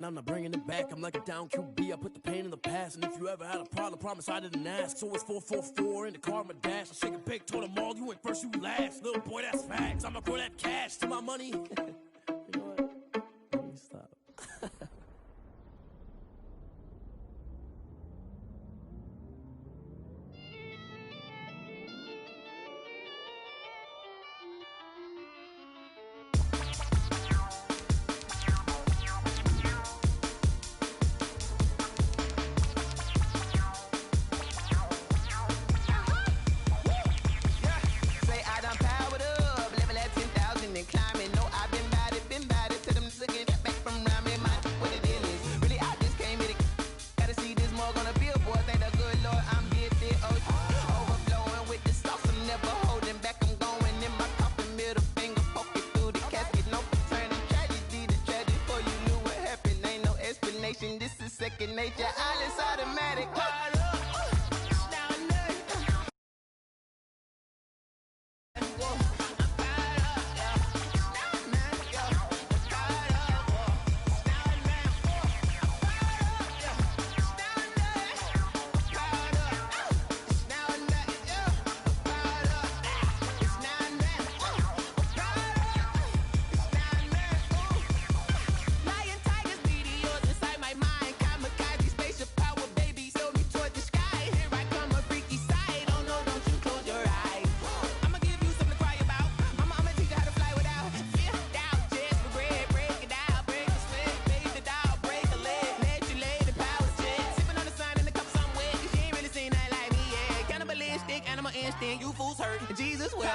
Now I'm not bringing it back, I'm like a down QB, I put the pain in the past. And if you ever had a problem, promise I didn't ask. So it's 444 in the car, my dash. I shake a big, told them all, you went first, you last. Little boy, that's facts, I'ma throw that cash to my money. You know what? Let me stop. This is second nature, all is automatic. Instinct, you fools hurt. Jesus will.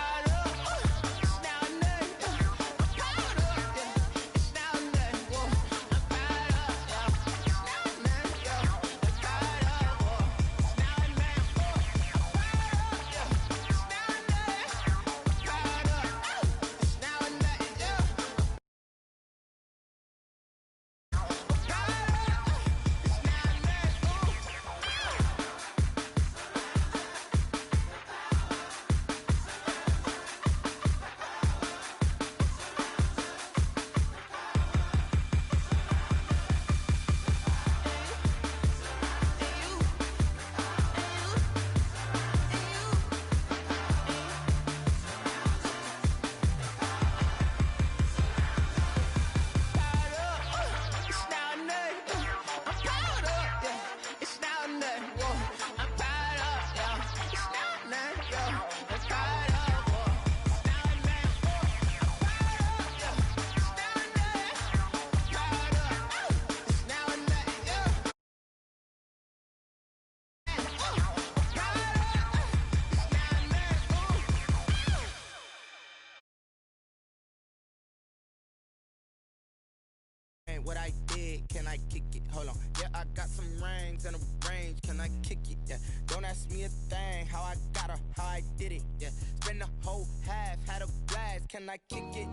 What I did, can I kick it? Hold on. Yeah, I got some rings and a range. Can I kick it? Yeah. Don't ask me a thing. How I got her, how I did it. Yeah. Spend the whole half, had a blast. Can I kick it?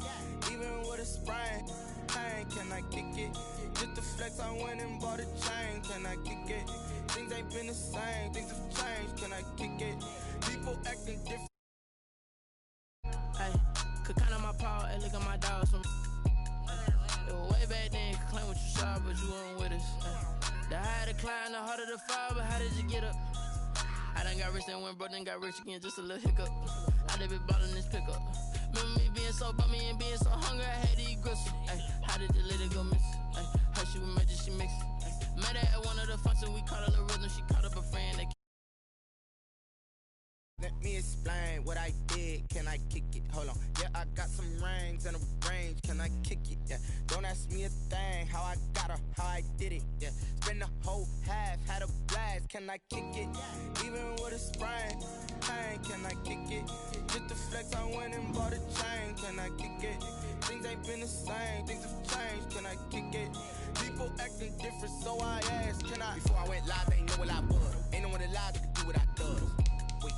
Even with a sprain, pain. Can I kick it? Just to flex, I went and bought a chain. Can I kick it? Things ain't been the same. Things have changed. Can I kick it? People acting different. Hey, could count on my paw and look at my dogs from. Way back then, you could claim what you saw, but you weren't with us. The higher the climb, the harder the fall, but how did you get up? I done got rich and went broke, then got rich again, just a little hiccup. I done been ballin' this pickup. Remember me being so bummy and being so hungry, I had to eat gristle. Ay, how did the lady go miss? Ay, how she was magic, she mixed. Met her at one of the functions, we caught her the rhythm, she caught up a friend that. Let me explain what I did, can I kick it? Hold on, yeah, I got some rings and a range, can I kick it? Yeah, don't ask me a thing, how I got her, how I did it. Yeah, spend the whole half, had a blast, can I kick it? Even with a sprain, pain, can I kick it? Just to flex, I went and bought a chain, can I kick it? Things ain't been the same, things have changed, can I kick it? People acting different, so I asked, can I? Before I went live, they ain't know what I was. Ain't no one alive that could do what I does. Wait.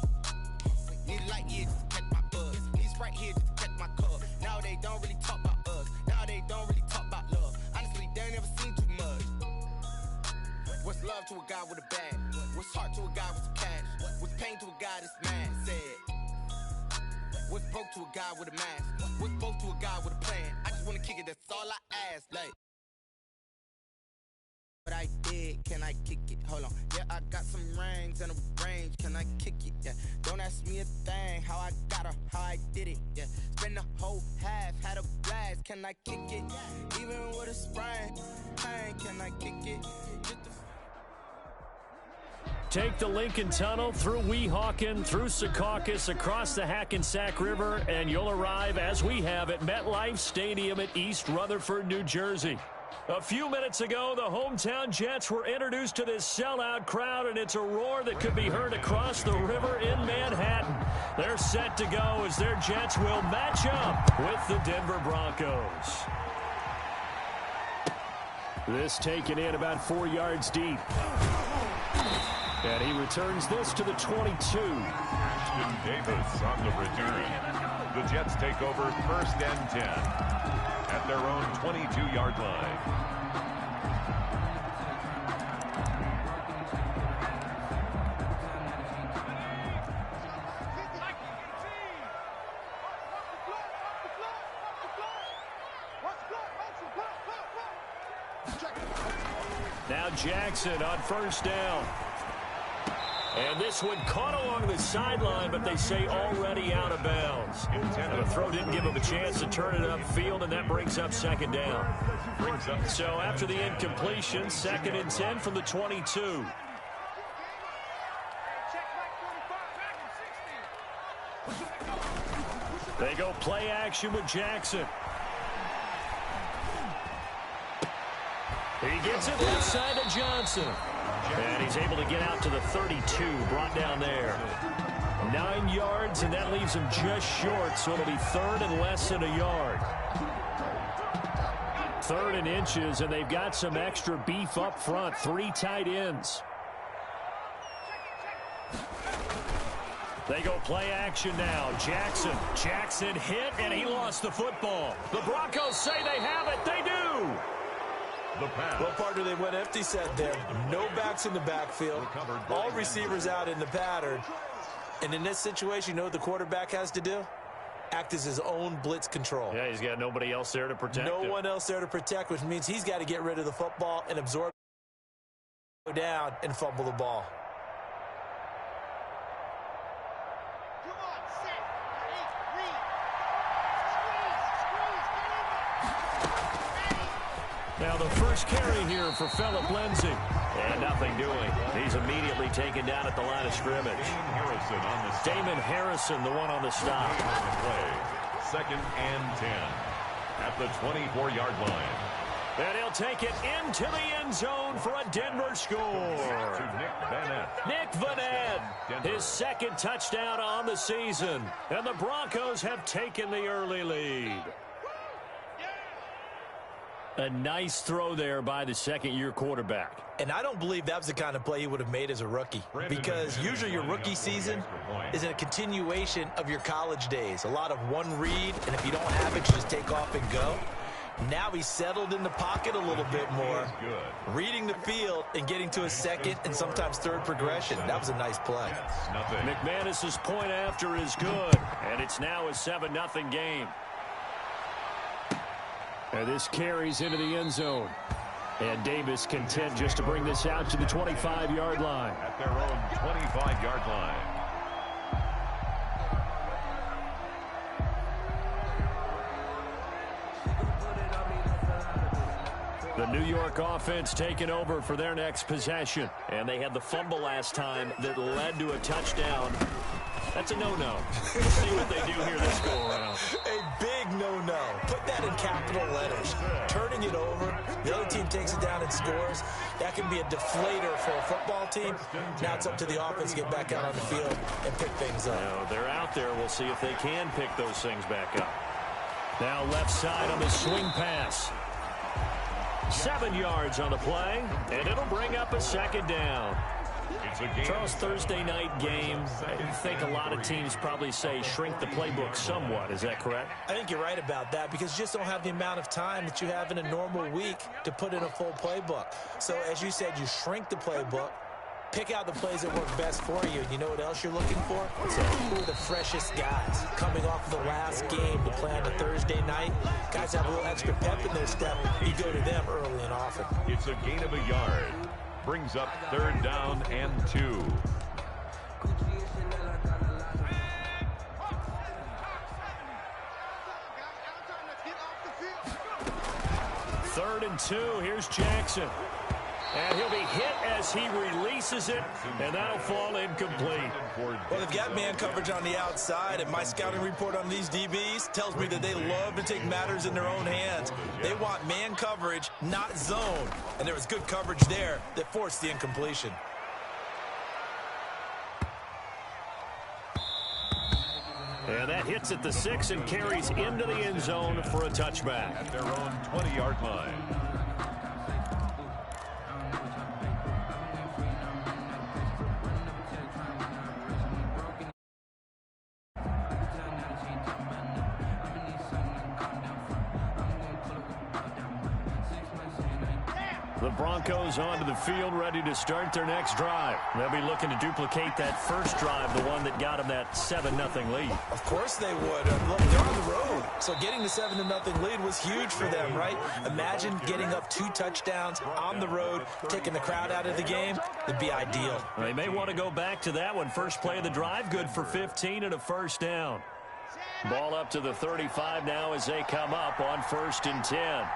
Need a light here just to catch my buzz. Need Sprite here just to catch my cup. Now they don't really talk about us. Now they don't really talk about love. Honestly, they ain't never seen too much. What's love to a guy with a bag? What's heart to a guy with some cash? What's pain to a guy that's mad? Said. What's broke to a guy with a mask? What's broke to a guy with a plan? I just wanna kick it, that's all I ask. Like. What I did, can I kick it? Hold on. Yeah, I got some rings and a range. Can I kick it? Yeah. Don't ask me a thing. How I got her, how I did it. Yeah. Spend the whole half, had a blast. Can I kick it? Even with a sprain, pain, can I kick it? Take the Lincoln Tunnel through Weehawken, through Secaucus, across the Hackensack River, and you'll arrive, as we have, at MetLife Stadium at East Rutherford, New Jersey. A few minutes ago, the hometown Jets were introduced to this sellout crowd, and it's a roar that could be heard across the river in Manhattan. They're set to go as their Jets will match up with the Denver Broncos. This taken in about 4 yards deep. And he returns this to the 22. Ashton Davis on the return. The Jets take over 1st and 10 at their own 22-yard line. Now Jackson on 1st down. And this one caught along the sideline, but they say already out of bounds. And the throw didn't give him a chance to turn it upfield, and that brings up 2nd down. So after the incompletion, 2nd and 10 from the 22. They go play action with Jackson. He gets it left side to Johnson. And he's able to get out to the 32, brought down there. 9 yards, and that leaves him just short, so it'll be 3rd and less than a yard. 3rd and inches, and they've got some extra beef up front. 3 tight ends. They go play action now. Jackson hit, and he lost the football. The Broncos say they have it. They do. Well, partner, they went empty set there. No backs in the backfield. All receivers out in the pattern. And in this situation, you know what the quarterback has to do? Act as his own blitz control. Yeah, he's got nobody else there to protect him. No one else there to protect, which means he's got to get rid of the football and absorb it down and fumble the ball. Now the first carry here for Phillip Lindsay. And nothing doing. He's immediately taken down at the line of scrimmage. Damon Harrison, the one on the stop. 2nd and 10 at the 24-yard line. And he'll take it into the end zone for a Denver score. Nick Vanette, his 2nd touchdown on the season. And the Broncos have taken the early lead. A nice throw there by the 2nd-year quarterback. And I don't believe that was the kind of play he would have made as a rookie, because usually your rookie season is a continuation of your college days. A lot of one read, and if you don't have it, you just take off and go. Now he's settled in the pocket a little bit more, reading the field and getting to a 2nd and sometimes 3rd progression. That was a nice play. McManus's point after is good, and it's now a 7-0 game. And this carries into the end zone. And Davis content just to bring this out to the 25-yard line. At their own 25-yard line. The New York offense taking over for their next possession. And they had the fumble last time that led to a touchdown. That's a no-no. We'll see what they do here this go-around. A big no-no. Put that in capital letters. Turning it over, the other team takes it down and scores. That can be a deflator for a football team. Now it's up to the offense to get back out on the field and pick things up. Now, they're out there. We'll see if they can pick those things back up. Now left side on the swing pass. 7 yards on the play, and it'll bring up a 2nd down. Charles, Thursday night game, I think a lot of teams probably say shrink the playbook somewhat. Is that correct? I think you're right about that, because you just don't have the amount of time that you have in a normal week to put in a full playbook. So as you said, you shrink the playbook, Pick out the plays that work best for you. And you know what else you're looking for? So who are the freshest guys coming off the last game to play on a Thursday night? Guys have a little extra pep in their step. You go to them early and often. It's a gain of a yard. Brings up 3rd down and 2. 3rd and 2. Here's Jackson. And he'll be hit as he releases it, and that'll fall incomplete. Well, they've got man coverage on the outside, and my scouting report on these DBs tells me that they love to take matters in their own hands. They want man coverage, not zone. And there was good coverage there that forced the incompletion. And that hits at the 6 and carries into the end zone for a touchback. At their own 20-yard line. The Broncos onto the field, ready to start their next drive. They'll be looking to duplicate that first drive, the one that got them that 7-0 lead. Of course they would. Look, they're on the road. So getting the 7-0 lead was huge for them, right? Imagine getting up 2 touchdowns on the road, taking the crowd out of the game. It'd be ideal. They may want to go back to that one. First play of the drive, good for 15 and a first down. Ball up to the 35 now as they come up on 1st and 10.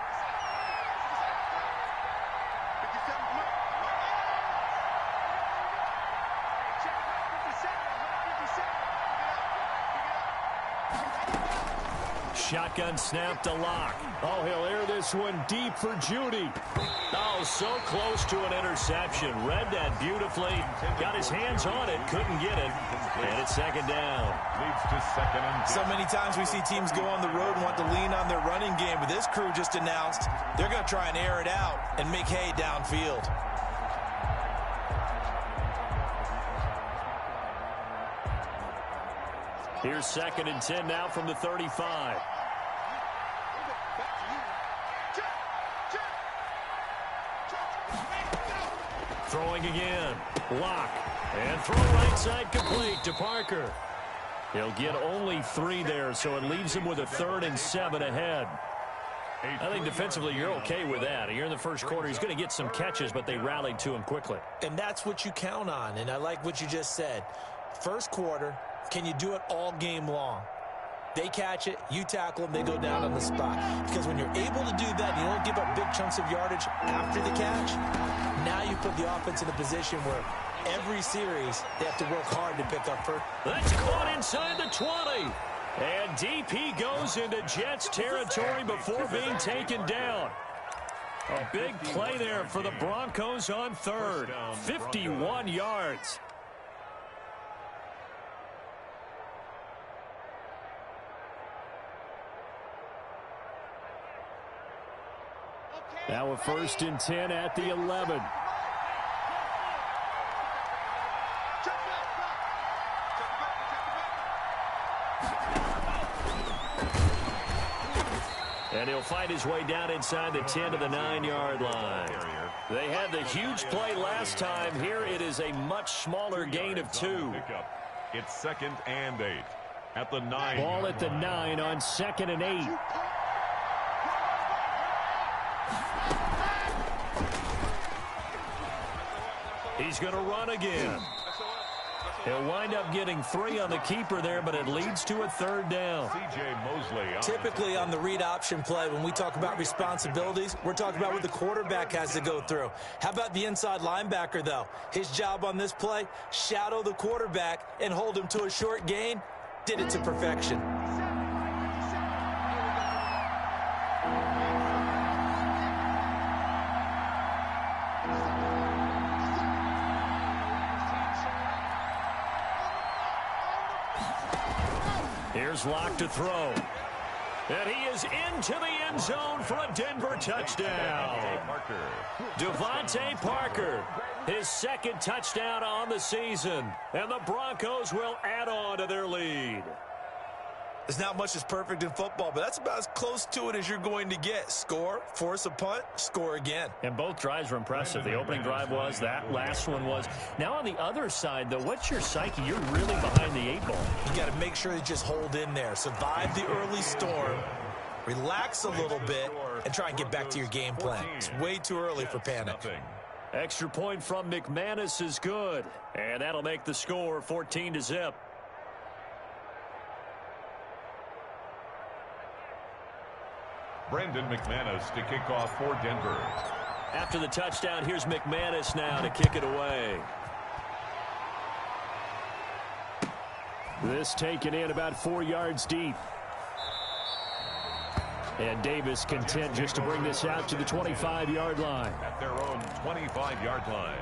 Shotgun snap to Locke. Oh, he'll air this one deep for Judy. Oh, so close to an interception. Read that beautifully. Got his hands on it. Couldn't get it. And it's 2nd down. Leads to 2nd and 10. So many times we see teams go on the road and want to lean on their running game. But this crew just announced they're going to try and air it out and make hay downfield. Here's 2nd and 10 now from the 35. Throwing again. Locke. And throw right side complete to Parker. He'll get only 3 there, so it leaves him with a 3rd and 7 ahead. I think defensively you're okay with that. Here in the first quarter, he's going to get some catches, but they rallied to him quickly. And that's what you count on, and I like what you just said. First quarter, can you do it all game long? They catch it, you tackle them, they go down on the spot. Because when you're able to do that, you don't give up big chunks of yardage after the catch. Now you put the offense in a position where every series they have to work hard to pick up first. That's caught inside the 20. And DP goes into Jets territory before being taken down. A big play there for the Broncos on 3rd. 51 yards. Now a 1st and 10 at the 11. And he'll fight his way down inside the 10 to the 9-yard line. They had the huge play last time. Here it is a much smaller gain of 2. It's 2nd and 8 at the 9. Ball at the 9 on 2nd and 8. He's going to run again. He'll wind up getting 3 on the keeper there, but it leads to a 3rd down. C.J. Mosley. Typically on the read option play, when we talk about responsibilities, we're talking about what the quarterback has to go through. How about the inside linebacker, though? His job on this play, shadow the quarterback and hold him to a short gain. Did it to perfection. Here's Locke to throw. And he is into the end zone for a Denver touchdown. Devontae Parker, his 2nd touchdown on the season. And the Broncos will add on to their lead. There's not much that's perfect in football, but that's about as close to it as you're going to get. Score, force a punt, score again. And both drives were impressive. The opening drive was, that last one was. Now on the other side, though, what's your psyche? You're really behind the 8 ball. You got to make sure you just hold in there. Survive the early storm, relax a little bit, and try and get back to your game plan. It's way too early for panic. Extra point from McManus is good. And that'll make the score 14-0. Brandon McManus to kick off for Denver. After the touchdown, here's McManus now to kick it away. This taken in about 4 yards deep. And Davis content just to bring this out to the 25-yard line. At their own 25-yard line.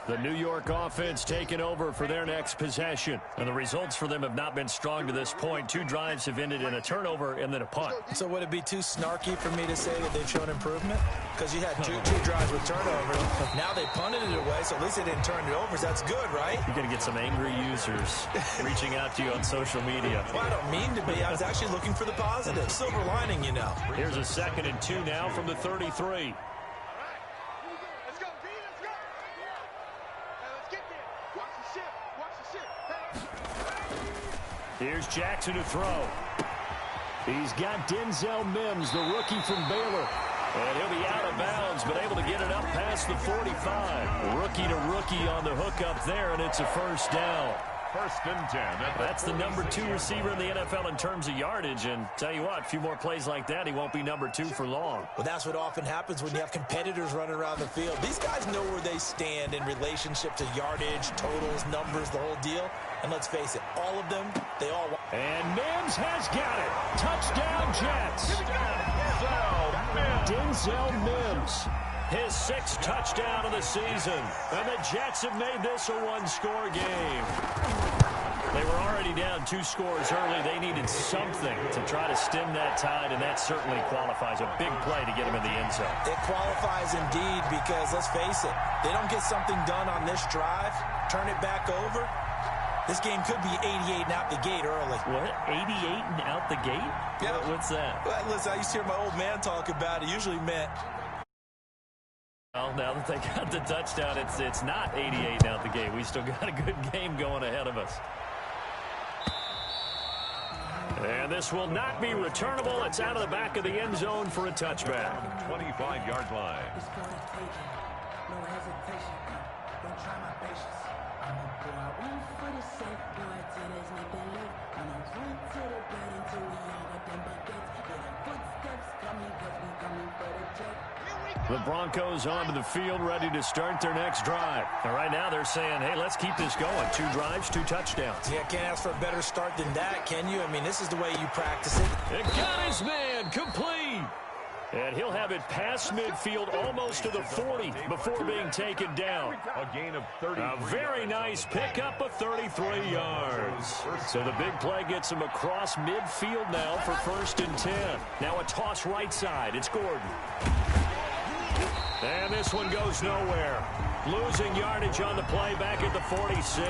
The New York offense taking over for their next possession. And the results for them have not been strong to this point. 2 drives have ended in a turnover and then a punt. So would it be too snarky for me to say that they've shown improvement? Because you had two drives with turnovers. Now they punted it away, so at least they didn't turn it over. So that's good, right? You're going to get some angry users reaching out to you on social media. Well, I don't mean to be. I was actually looking for the positive. Silver lining, you know. Here's a 2nd and 2 now from the 33. Here's Jackson to throw. He's got Denzel Mims, the rookie from Baylor. And he'll be out of bounds, but able to get it up past the 45. Rookie to rookie on the hook up there, and it's a first down. 1st and 10. That's the number 2 receiver in the NFL in terms of yardage. And tell you what, a few more plays like that, he won't be number 2 for long. Well, that's what often happens when you have competitors running around the field. These guys know where they stand in relationship to yardage, totals, numbers, the whole deal. And let's face it, all of them, they all want. And Mims has got it. Touchdown, Jets. Denzel Mims. His 6th touchdown of the season. And the Jets have made this a 1-score game. They were already down 2 scores early. They needed something to try to stem that tide, and that certainly qualifies. A big play to get them in the end zone. It qualifies indeed because, let's face it, they don't get something done on this drive, turn it back over. This game could be 88 and out the gate early. What? 88 and out the gate? Yeah. What's that? Well, listen, I used to hear my old man talk about it. Usually meant. Well, now that they got the touchdown, it's not 88 out the gate. We still got a good game going ahead of us. And this will not be returnable. It's out of the back of the end zone for a touchback. 25-yard line. No hesitation. Don't try my patience. I'm a boy. I run for the safe boy till there's nothing left. I'm a run to the bed until we all got them buckets. Yeah, the footsteps coming cause we coming for the check. The Broncos onto the field, ready to start their next drive. And right now they're saying, hey, let's keep this going. 2 drives, 2 touchdowns. Yeah, can't ask for a better start than that, can you? I mean, this is the way you practice it. It got his man complete. And he'll have it past midfield almost to the 40 before being taken down. A gain of 30. A very nice pickup of 33 yards. So the big play gets him across midfield now for 1st and 10. Now a toss right side. It's Gordon. And this one goes nowhere. Losing yardage on the play back at the 46.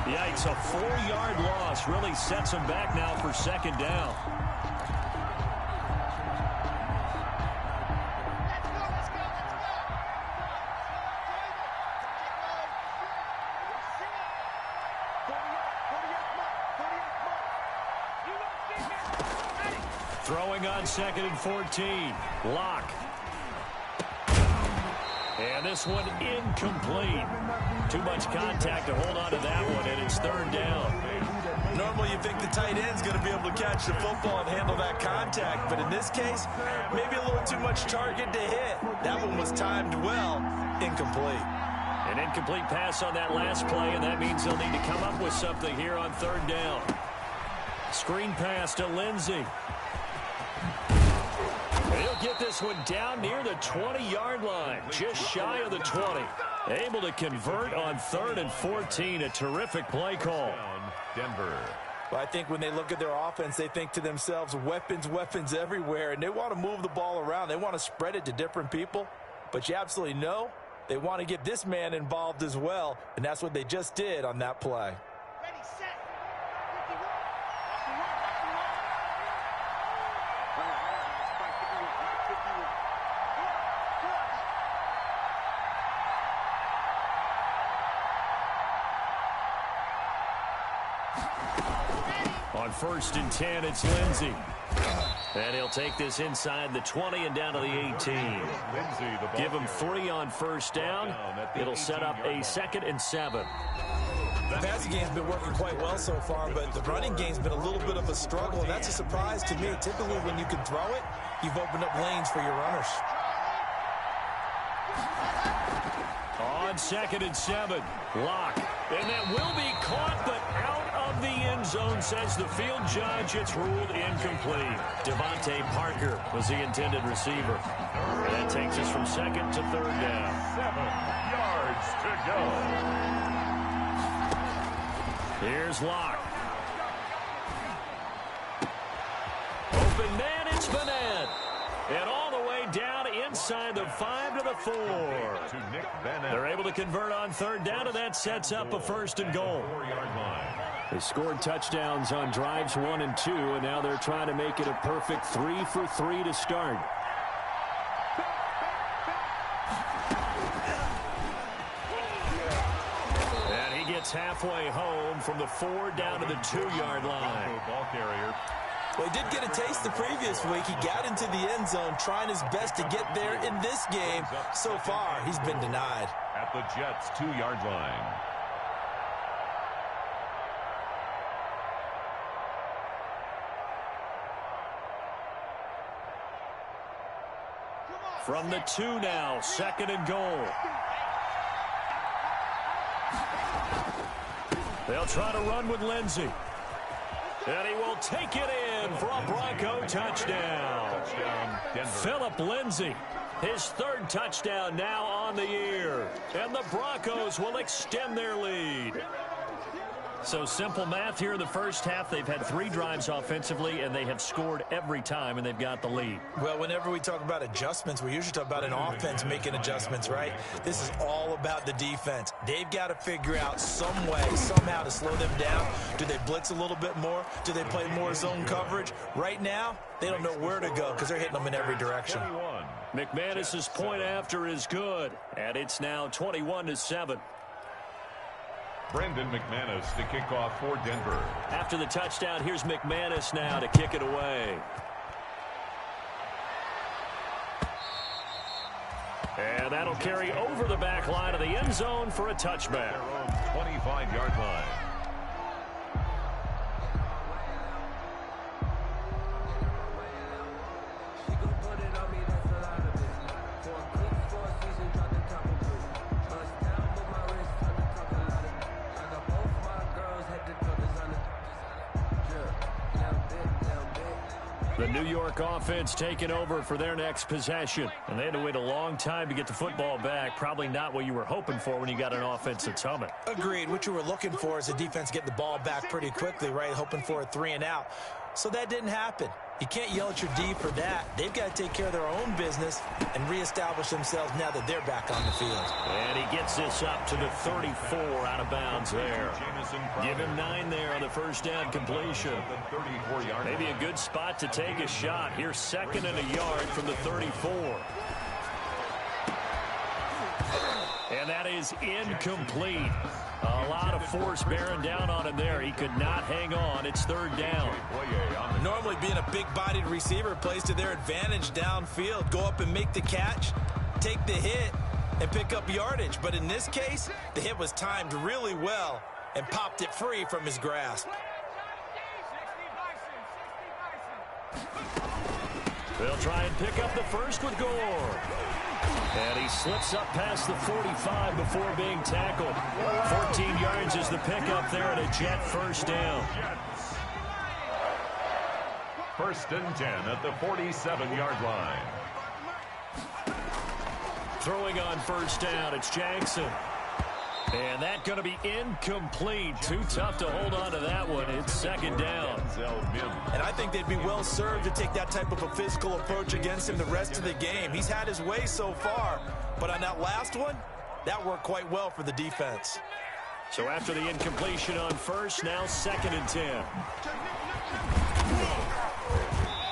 Yikes, a 4-yard loss really sets him back now for 2nd down. Throwing on 2nd and 14. Lock. And this one incomplete. Too much contact to hold on to that one, and it's 3rd down. Normally you think the tight end's going to be able to catch the football and handle that contact, but in this case, maybe a little too much target to hit. That one was timed well. Incomplete. An incomplete pass on that last play, and that means they'll need to come up with something here on 3rd down. Screen pass to Lindsey. He'll get this one down near the 20-yard line, just shy of the 20. Able to convert on 3rd and 14. A terrific play call. Denver. Well, I think when they look at their offense, they think to themselves, weapons, weapons everywhere, and they want to move the ball around. They want to spread it to different people, but you absolutely know they want to get this man involved as well, and that's what they just did on that play. Ready, set. On 1st and 10, it's Lindsey. And he'll take this inside the 20 and down to the 18. Give him 3 on 1st down. It'll set up a 2nd and 7. The passing game's been working quite well so far, but the running game's been a little bit of a struggle, and that's a surprise to me. Typically, when you can throw it, you've opened up lanes for your runners. On 2nd and 7, Locke. And that will be caught, but out of the end zone, says the field judge. It's ruled incomplete. Devontae Parker was the intended receiver. And that takes us from 2nd to 3rd down. 7 yards to go. Here's Locke. Open man, it's Bennett. And all the way down inside the 5 to the 4. They're able to convert on 3rd down, and that sets up a 1st and goal. They scored touchdowns on drives 1 and 2, and now they're trying to make it a perfect 3 for 3 to start. And he gets halfway home from the 4 down to the 2-yard line. Ball carrier. Well, he did get a taste the previous week. He got into the end zone trying his best to get there in this game. So far, he's been denied. At the Jets' 2-yard line. From the 2 now, 2nd and goal. They'll try to run with Lindsey. And he will take it in for a Bronco touchdown. Philip Lindsey, his 3rd touchdown now on the year. And the Broncos will extend their lead. So simple math here in the first half. They've had 3 drives offensively, and they have scored every time, and they've got the lead. Well, whenever we talk about adjustments, we usually talk about an offense making adjustments, right? This is all about the defense. They've got to figure out some way, somehow to slow them down. Do they blitz a little bit more? Do they play more zone coverage? Right now, they don't know where to go because they're hitting them in every direction. McManus's point after is good, and it's now 21-7. Brendan McManus to kick off for Denver. After the touchdown, here's McManus now to kick it away. And that'll carry over the back line of the end zone for a touchback. Their own 25-yard line. The New York offense taking over for their next possession. And they had to wait a long time to get the football back. Probably not what you were hoping for when you got an offense that's humming. Agreed. What you were looking for is the defense getting the ball back pretty quickly, right? Hoping for a 3 and out. So that didn't happen. You can't yell at your D for that. They've got to take care of their own business and reestablish themselves now that they're back on the field. And he gets this up to the 34 out of bounds there. Give him 9 there on the first down completion. Maybe a good spot to take a shot. Here's 2nd and a yard from the 34. And that is incomplete. A lot of force bearing down on him there. He could not hang on. It's 3rd down. Normally being a big-bodied receiver plays to their advantage downfield. Go up and make the catch, take the hit, and pick up yardage. But in this case, the hit was timed really well and popped it free from his grasp. They'll try and pick up the first with Gore. And he slips up past the 45 before being tackled. 14 yards is the pickup there at a Jet first down. 1st and 10 at the 47-yard line. throwing on first down. It's Jackson. And that's going to be incomplete. Too tough to hold on to that one. It's second down. And I think they'd be well served to take that type of a physical approach against him the rest of the game. He's had his way so far. But on that last one, that worked quite well for the defense. So after the incompletion on first, now 2nd and 10.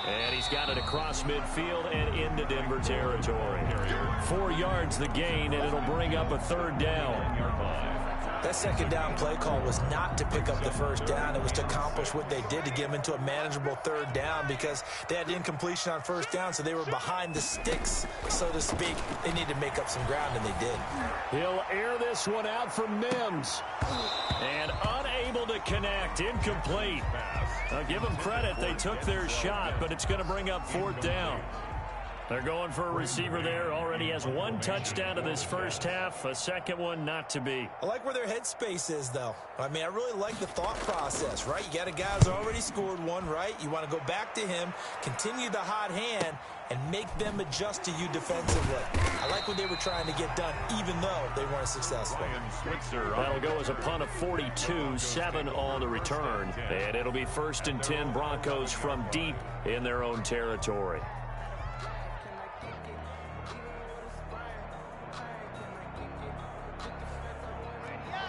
And he's got it across midfield and into Denver territory. 4 yards the gain, and it'll bring up a 3rd down. That second down play call was not to pick up the first down. It was to accomplish what they did to get them into a manageable 3rd down because they had incompletion on first down, so they were behind the sticks, so to speak. They needed to make up some ground, and they did. He'll air this one out for Mims. And unable to connect. Incomplete. Now give them credit. They took their shot, but it's going to bring up 4th down. They're going for a receiver there. Already has 1 touchdown in this first half. A second one not to be. I like where their headspace is, though. I mean, I really like the thought process, right? You got a guy who's already scored 1, right? You want to go back to him, continue the hot hand, and make them adjust to you defensively. I like what they were trying to get done, even though they weren't successful. That'll go as a punt of 42, 7 on the return. And it'll be 1st and 10 Broncos from deep in their own territory.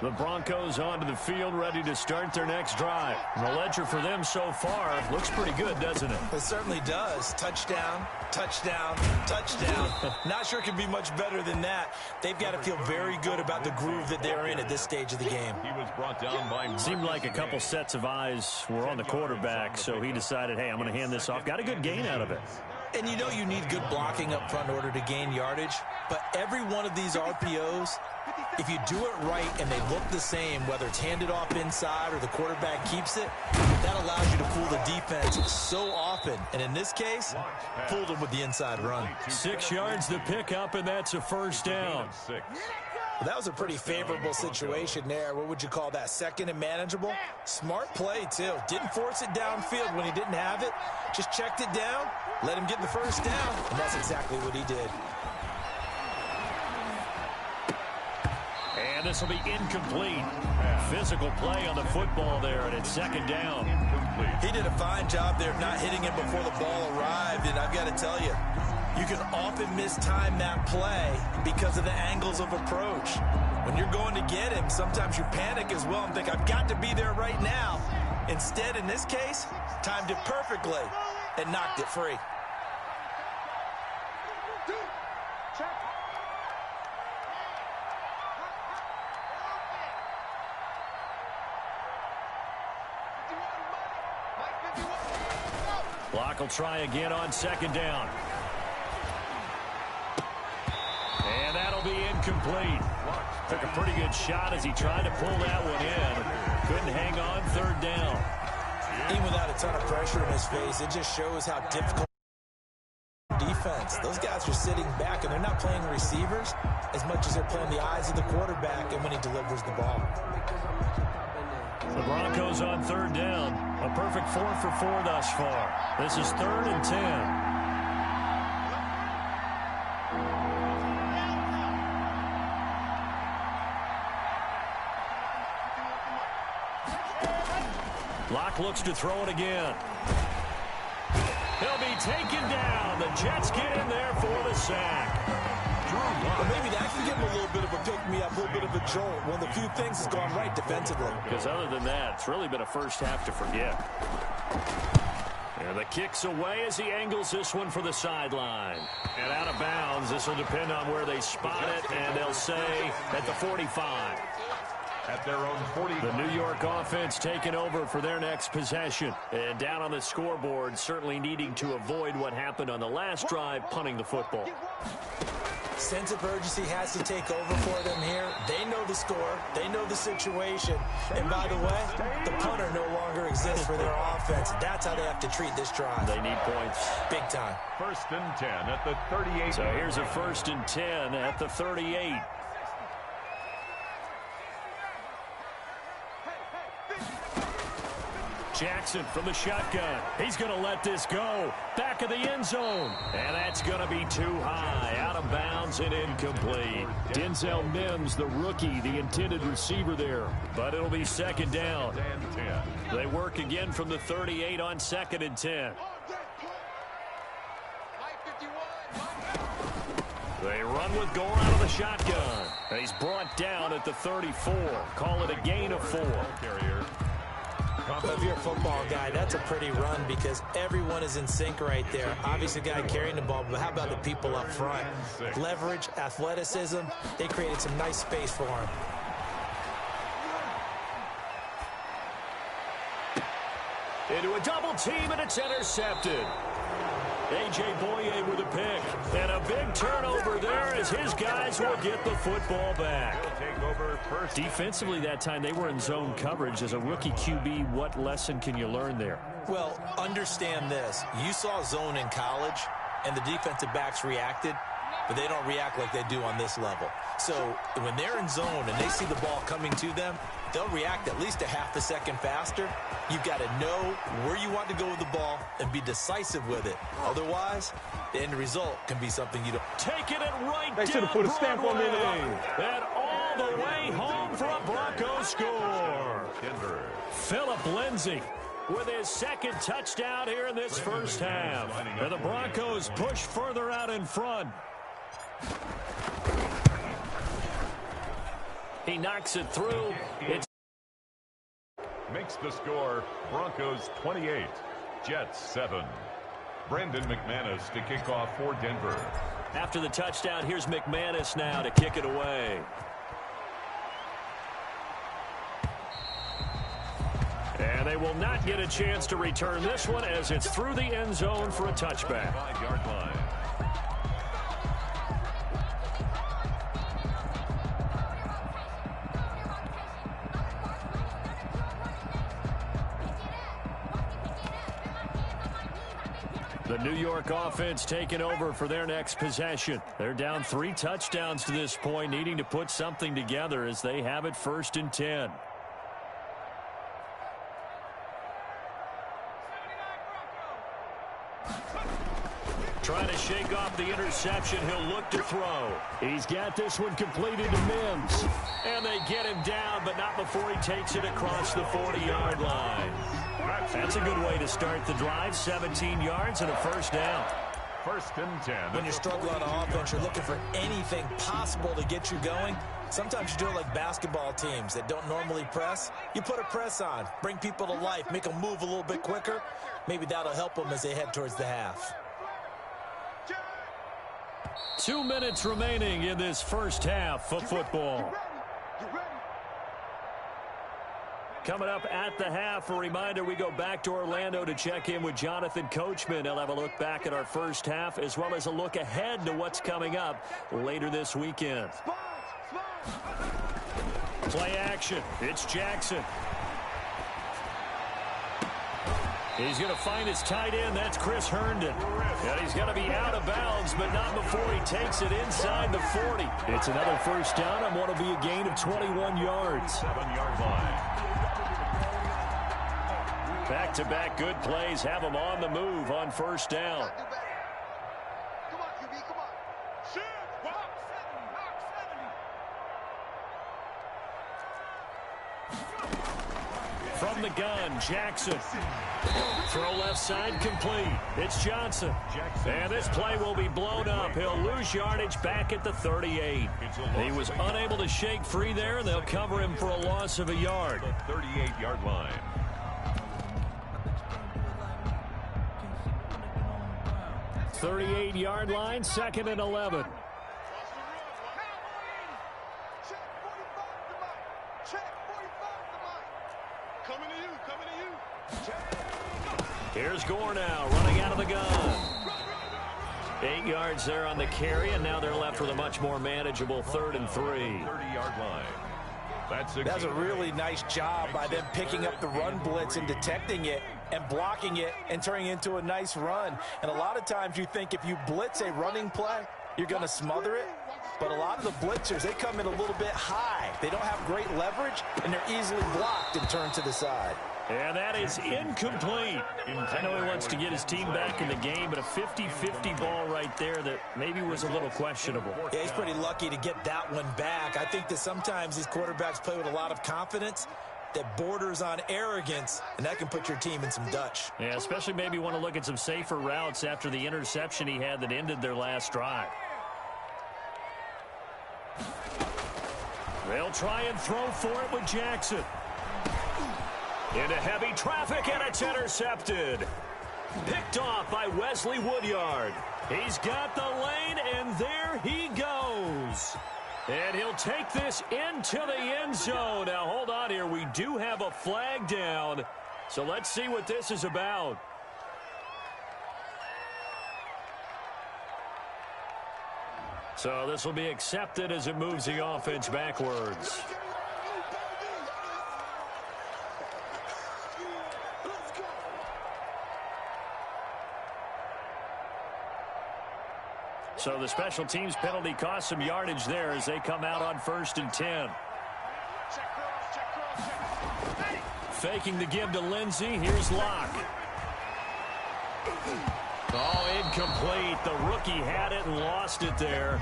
The Broncos onto the field, ready to start their next drive. And the ledger for them so far looks pretty good, doesn't it? It certainly does. Touchdown, touchdown, touchdown. Not sure it can be much better than that. They've got to feel very good about the groove that they're in at this stage of the game. He was brought down by Seemed like a couple sets of eyes were on the quarterback, so he decided, hey, I'm going to hand this off. Got a good gain out of it. And you know you need good blocking up front in order to gain yardage, but every one of these RPOs, if you do it right and they look the same, whether it's handed off inside or the quarterback keeps it, that allows you to fool the defense so often. And in this case, fooled them with the inside run. 6 yards to pick up, and that's a 1st down. Well, that was a pretty favorable situation there. What would you call that? 2nd and manageable? Smart play, too. Didn't force it downfield when he didn't have it. Just checked it down, let him get the 1st down, and that's exactly what he did. And this will be incomplete. Physical play on the football there, and it's 2nd down. He did a fine job there of not hitting it before the ball arrived, and I've got to tell you, you can often mistime that play because of the angles of approach. When you're going to get him, sometimes you panic as well and think, I've got to be there right now. Instead, in this case, timed it perfectly and knocked it free. Block will try again on 2nd down. And that'll be incomplete. Took a pretty good shot as he tried to pull that one in. Couldn't hang on, 3rd down. Even without a ton of pressure in his face, it just shows how difficult defense. Those guys are sitting back, and they're not playing receivers as much as they're playing the eyes of the quarterback and when he delivers the ball. The Broncos on 3rd down. A perfect 4 for 4 thus far. This is 3rd and 10. Locke looks to throw it again. He'll be taken down. The Jets get in there for the sack. But maybe that can give him a little bit of a pick-me-up, a little bit of a jolt. One of the few things has gone right defensively. Because other than that, it's really been a first half to forget. And the kick's away as he angles this one for the sideline. And out of bounds, this will depend on where they spot it, and they'll say at the 45. At their own 40. The New York offense taking over for their next possession. And down on the scoreboard, certainly needing to avoid what happened on the last drive, punting the football. Sense of urgency has to take over for them here. They know the score. They know the situation. And by the way, the punter no longer exists for their offense. That's how they have to treat this drive. They need points. Big time. 1st and 10 at the 38. So here's a 1st and 10 at the 38. Jackson from the shotgun. He's going to let this go. Back of the end zone. And that's going to be too high. Out of bounds and incomplete. Denzel Mims, the rookie, the intended receiver there. But it'll be second down. They work again from the 38 on 2nd and 10. They run with Gore out of the shotgun. He's brought down at the 34. Call it a gain of 4. If you're a football guy, that's a pretty run because everyone is in sync right there. Obviously, the guy carrying the ball, but how about the people up front? Leverage, athleticism, they created some nice space for him. Into a double team, and it's intercepted. A.J. Boye with a pick. And a big turnover there as his guys will get the football back. Defensively that time, they were in zone coverage. As a rookie QB, what lesson can you learn there? Well, understand this. You saw zone in college, and the defensive backs reacted, but they don't react like they do on this level. So when they're in zone and they see the ball coming to them, they'll react at least a half a second faster. You've got to know where you want to go with the ball and be decisive with it. Otherwise, the end result can be something you don't. Taking it right down. They should have put a stamp on their name. And all the way home for a Broncos score. Phillip Lindsay with his second touchdown here in this first half. And the Broncos push further out in front. He knocks it through. It's makes the score Broncos 28, Jets 7. Brandon McManus to kick off for Denver. After the touchdown, here's McManus now to kick it away. And they will not get a chance to return this one as it's through the end zone for a touchback. 5-yard line. The New York offense taking over for their next possession. They're down 3 touchdowns to this point, needing to put something together as they have it 1st and 10. Trying to shake off the interception. He'll look to throw. He's got this one completed to Mims. And they get him down, but not before he takes it across the 40-yard line. That's a good way to start the drive. 17 yards and a first down. 1st and 10. When you're struggling on offense, you're looking for anything possible to get you going. Sometimes you do it like basketball teams that don't normally press. You put a press on, bring people to life, make them move a little bit quicker. Maybe that'll help them as they head towards the half. 2 minutes remaining in this first half of football. Coming up at the half, a reminder, we go back to Orlando to check in with Jonathan Coachman. He'll have a look back at our first half as well as a look ahead to what's coming up later this weekend. Play action. It's Jackson. He's going to find his tight end. That's Chris Herndon. And he's going to be out of bounds, but not before he takes it inside the 40. It's another first down and what will be a gain of 21 yards. 7-yard line. Back-to-back good plays have him on the move on first down. Come on, QB, come on. Shit, box 7, box 7. From the gun, Jackson. Throw left side complete. It's Johnson. And this play will be blown up. He'll lose yardage back at the 38. He was unable to shake free there, and they'll cover him for a loss of a yard. 38-yard line. 38-yard line, 2nd and 11. Here's Gore now, running out of the gun. 8 yards there on the carry, and now they're left with a much more manageable 3rd and 3. 30-yard line. That's a really nice job by them picking up the run blitz and detecting it and blocking it and turning it into a nice run. And a lot of times you think if you blitz a running play, you're going to smother it. But a lot of the blitzers, they come in a little bit high. They don't have great leverage, and they're easily blocked and turned to the side. And that is incomplete. I know he wants to get his team back in the game, but a 50-50 ball right there that maybe was a little questionable. Yeah, he's pretty lucky to get that one back. I think that sometimes these quarterbacks play with a lot of confidence that borders on arrogance, and that can put your team in some Dutch. Yeah, especially maybe want to look at some safer routes after the interception he had that ended their last drive. They'll try and throw for it with Jackson. Into heavy traffic, and it's intercepted. Picked off by Wesley Woodyard. He's got the lane, and there he goes. And he'll take this into the end zone. Now, hold on here. We do have a flag down. So let's see what this is about. So this will be accepted as it moves the offense backwards. So the special teams penalty cost some yardage there as they come out on 1st and 10. Faking the give to Lindsey. Here's Locke. Oh, incomplete. The rookie had it and lost it there.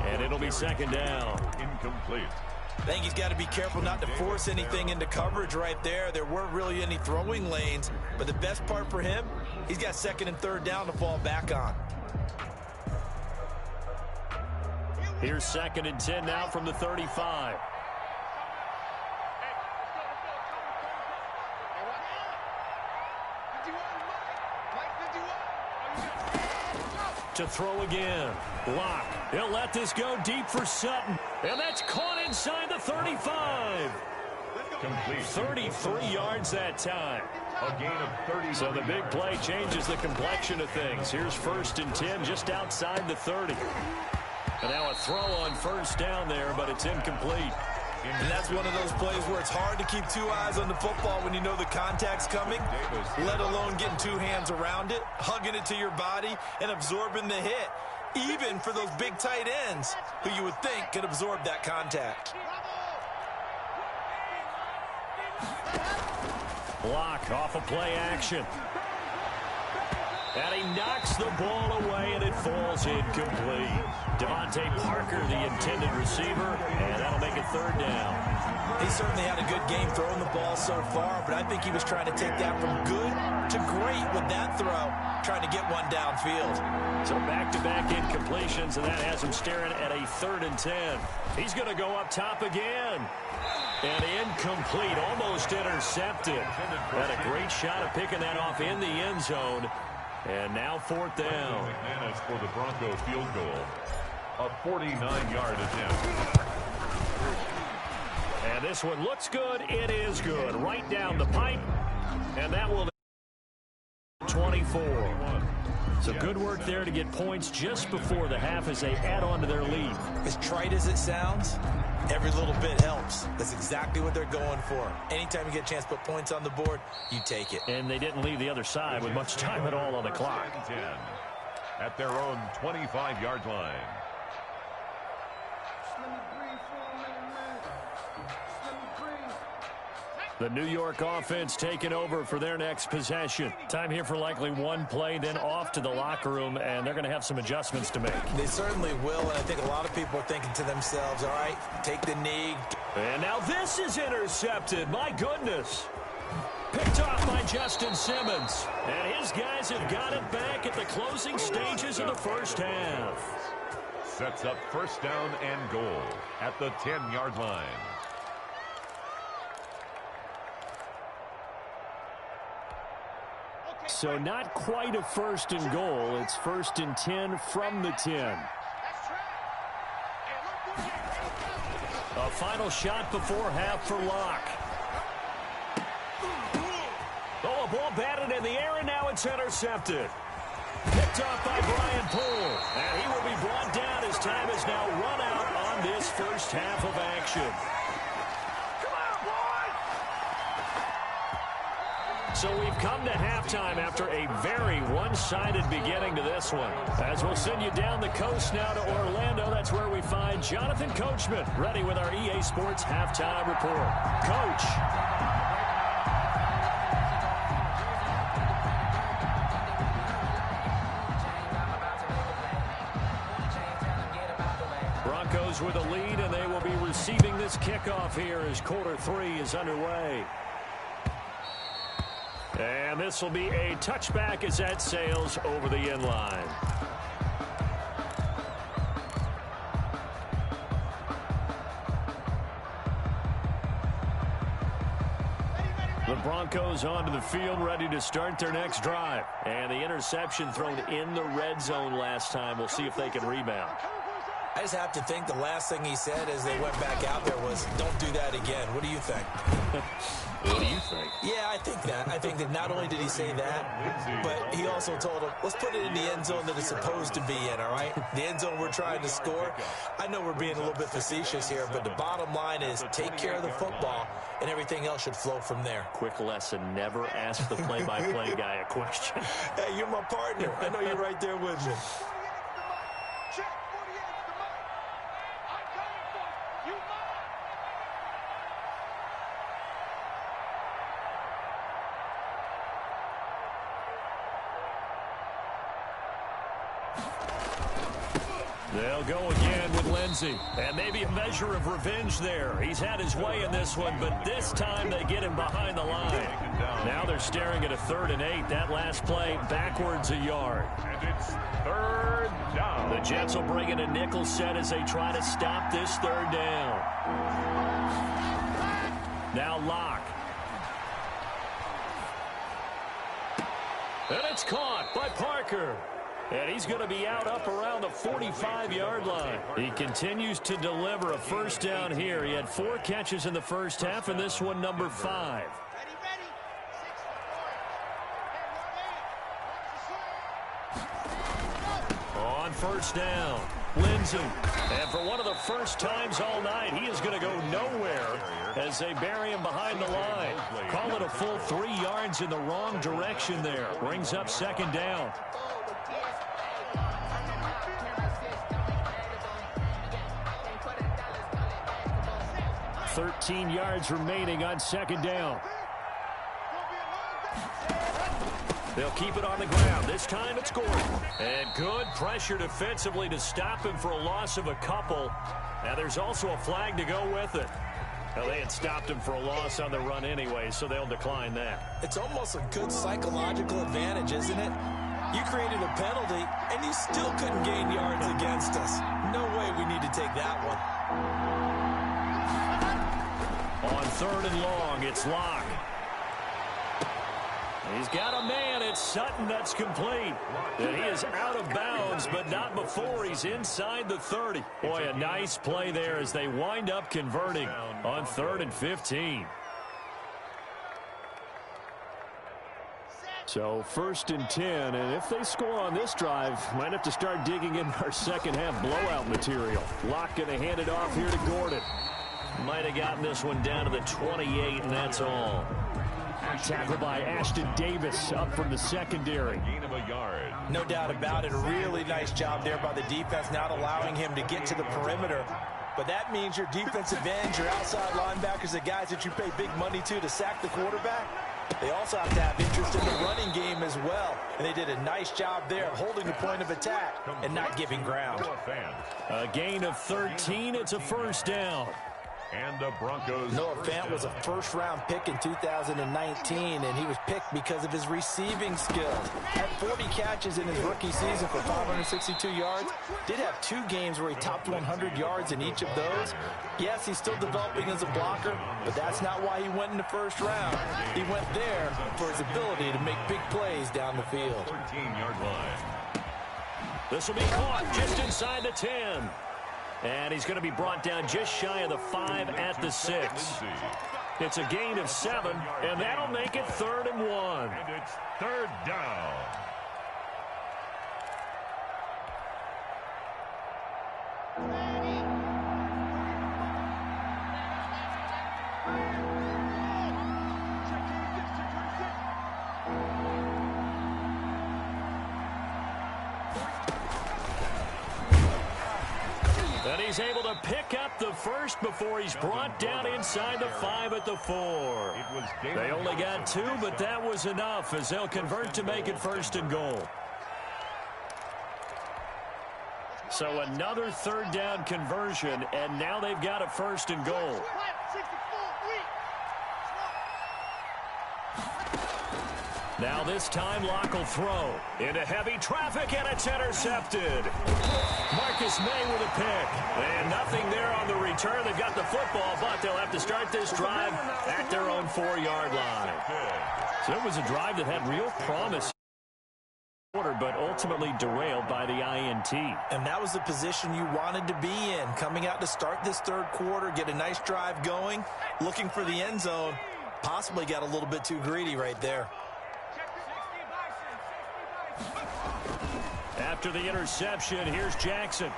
And it'll be 2nd down. Incomplete. I think he's got to be careful not to force anything into coverage right there. There weren't really any throwing lanes. But the best part for him, he's got 2nd and 3rd down to fall back on. Here's 2nd and 10 now from the 35. To throw again. Locke. He'll let this go deep for Sutton. And that's caught inside the 35. Complete. 33 yards that time. A gain of 30. So the big play changes the complexion of things. Here's 1st and 10 just outside the 30. And now a throw on 1st down there, but it's incomplete. And that's one of those plays where it's hard to keep 2 eyes on the football when you know the contact's coming, let alone getting 2 hands around it, hugging it to your body, and absorbing the hit, even for those big tight ends who you would think could absorb that contact. Block off a play action. And he knocks the ball away, and it falls incomplete. Devontae Parker, the intended receiver, and that'll make it 3rd down. He certainly had a good game throwing the ball so far, but I think he was trying to take that from good to great with that throw, trying to get one downfield. So back-to-back incompletions, and that has him staring at a 3rd and 10. He's going to go up top again. And incomplete, almost intercepted. Had a great shot at picking that off in the end zone. And now 4th down. McManus for the Bronco field goal. A 49-yard attempt. And this one looks good. It is good. Right down the pipe. And that will 24. So good work there to get points just before the half as they add on to their lead. As trite as it sounds, every little bit helps. That's exactly what they're going for. Anytime you get a chance to put points on the board, you take it. And they didn't leave the other side with much time at all on the clock. 10 at their own 25-yard line. The New York offense taking over for their next possession. Time here for likely one play, then off to the locker room, and they're going to have some adjustments to make. They certainly will, and I think a lot of people are thinking to themselves, all right, take the knee. And now this is intercepted. My goodness. Picked off by Justin Simmons. And his guys have got it back at the closing stages of the first half. Sets up 1st down and goal at the 10-yard line. So not quite a 1st and goal. It's 1st and 10 from the 10. A final shot before half for Locke. Oh, a ball batted in the air, and now it's intercepted. Picked off by Brian Poole. And he will be brought down as time is now run out on this first half of action. So we've come to halftime after a very one-sided beginning to this one. As we'll send you down the coast now to Orlando, that's where we find Jonathan Coachman ready with our EA Sports Halftime Report. Coach. Broncos with a lead, and they will be receiving this kickoff here as quarter 3 is underway. And this will be a touchback as that sails over the end line. The Broncos onto the field, ready to start their next drive. And the interception thrown in the red zone last time. We'll see if they can rebound. I just have to think the last thing he said as they went back out there was, don't do that again. What do you think? What do you think? Yeah, I think that. I think that not only did he say that, but he also told him, let's put it in the end zone that it's supposed to be in, all right? The end zone we're trying to score. I know we're being a little bit facetious here, but the bottom line is take care of the football, and everything else should flow from there. Quick lesson, never ask the play-by-play guy a question. Hey, you're my partner. I know you're right there with me. They'll go again with Lindsey. And maybe a measure of revenge there. He's had his way in this one, but this time they get him behind the line. Now they're staring at a 3rd and 8. That last play backwards a yard. And it's 3rd down. The Jets will bring in a nickel set as they try to stop this 3rd down. Now Locke. And it's caught by Parker. And he's going to be out up around the 45-yard line. He continues to deliver a first down here. He had 4 catches in the first half, and this one number 5. On first down, Lindsey. And for one of the first times all night, he is going to go nowhere as they bury him behind the line. Call it a full 3 yards in the wrong direction there. Brings up 2nd down. 13 yards remaining on 2nd down. They'll keep it on the ground. This time it's Gordon. And good pressure defensively to stop him for a loss of a couple. Now there's also a flag to go with it. Well, they had stopped him for a loss on the run anyway, so they'll decline that. It's almost a good psychological advantage, isn't it? You created a penalty, and you still couldn't gain yards against us. No way we need to take that one. On 3rd and long, it's Locke. He's got a man. It's Sutton that's complete. And he is out of bounds, but not before he's inside the 30. Boy, a nice play there as they wind up converting on 3rd and 15. So 1st and 10, and if they score on this drive, might have to start digging in our second half blowout material. Locke going to hand it off here to Gordon. Might have gotten this one down to the 28, and that's all. Tackled by Ashton Davis up from the secondary. Gain of a yard. No doubt about it. A really nice job there by the defense, not allowing him to get to the perimeter. But that means your defensive ends, your outside linebackers, the guys that you pay big money to sack the quarterback, they also have to have interest in the running game as well. And they did a nice job there holding the point of attack and not giving ground. A gain of 13. It's a first down. And the Broncos. Noah Fant was a first-round pick in 2019, and he was picked because of his receiving skills. Had 40 catches in his rookie season for 562 yards. Did have 2 games where he topped 100 yards in each of those. Yes, he's still developing as a blocker, but that's not why he went in the first round. He went there for his ability to make big plays down the field. 13-yard line. This will be caught just inside the 10. And he's going to be brought down just shy of the 5 at the 6. It's a gain of 7, and that'll make it 3rd and 1. And it's 3rd down. And he's able to pick up the first before he's brought down inside the 5 at the 4. They only got 2, but that was enough as they'll convert to make it 1st and goal. So another third down conversion, and now they've got a first and goal. Now this time Locke will throw into heavy traffic, and it's intercepted. Marcus May with a pick. And nothing there on the return. They've got the football, but they'll have to start this drive at their own 4-yard line. So it was a drive that had real promise, but ultimately derailed by the INT. And that was the position you wanted to be in. Coming out to start this third quarter, get a nice drive going, looking for the end zone. Possibly got a little bit too greedy right there. After the interception, here's Jackson.